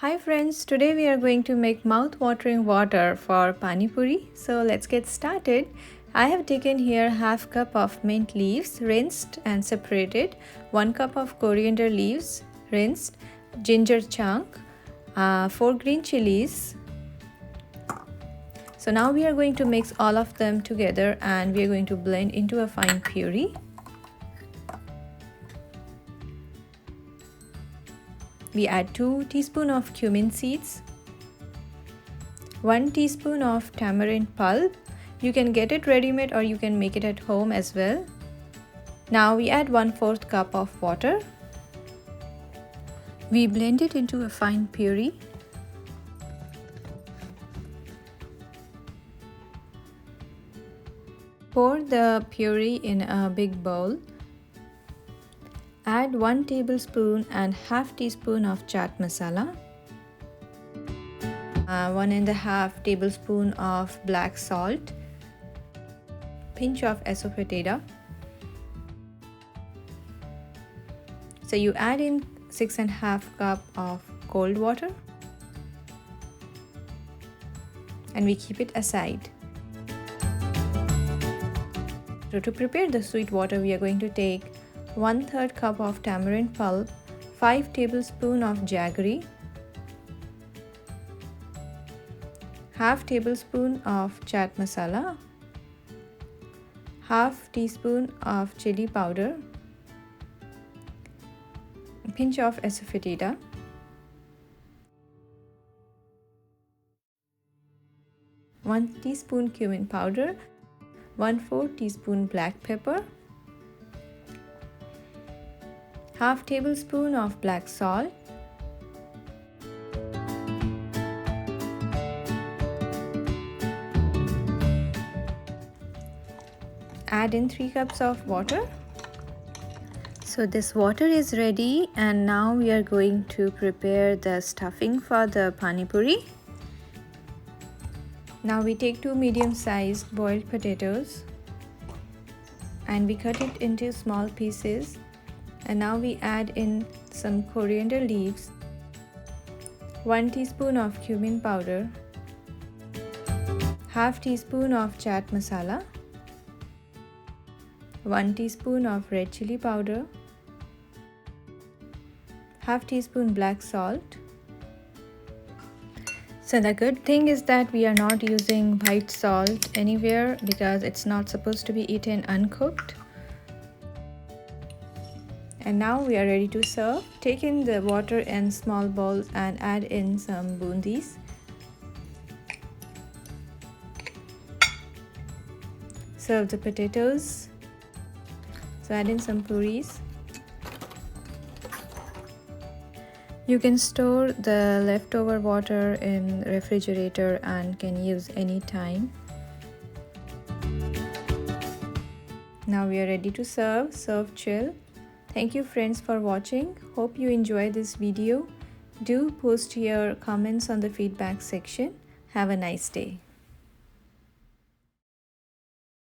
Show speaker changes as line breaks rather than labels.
Hi friends, today we are going to make mouth-watering water for Pani Puri. So let's get started. I have taken here half cup of mint leaves, rinsed and separated, 1 cup of coriander leaves, rinsed, ginger chunk, 4 green chilies. So now we are going to mix all of them together and we are going to blend into a fine puree. We add 2 teaspoons of cumin seeds, 1 teaspoon of tamarind pulp. You can get it ready-made or you can make it at home as well. Now we add 1/4 cup of water. We blend it into a fine puree. Pour the puree in a big bowl. Add 1 tablespoon and half teaspoon of chaat masala, 1.5 tablespoon of black salt, pinch of asafoetida. So you add in 6.5 cup of cold water and we keep it aside. So to prepare the sweet water, we are going to take 1/3 cup of tamarind pulp, 5 tablespoons of jaggery, half tablespoon of chaat masala, half teaspoon of chili powder, pinch of asafoetida, one teaspoon cumin powder, 1/4 teaspoon black pepper, half tablespoon of black salt, add in 3 cups of water. So this water is ready and now we are going to prepare the stuffing for the Pani Puri. Now we take 2 medium-sized boiled potatoes and we cut it into small pieces. And now we add in some coriander leaves, 1 teaspoon of cumin powder, half teaspoon of chaat masala, 1 teaspoon of red chili powder, half teaspoon black salt. So the good thing is that we are not using white salt anywhere because it's not supposed to be eaten uncooked. And now we are ready to serve. Take in the water in small bowls and add in some bundis. Serve the potatoes. So add in some puris. You can store the leftover water in refrigerator and can use any time. Now we are ready to serve. Serve chill. Thank you friends for watching. Hope you enjoy this video. Do post your comments on the feedback section. Have a nice day.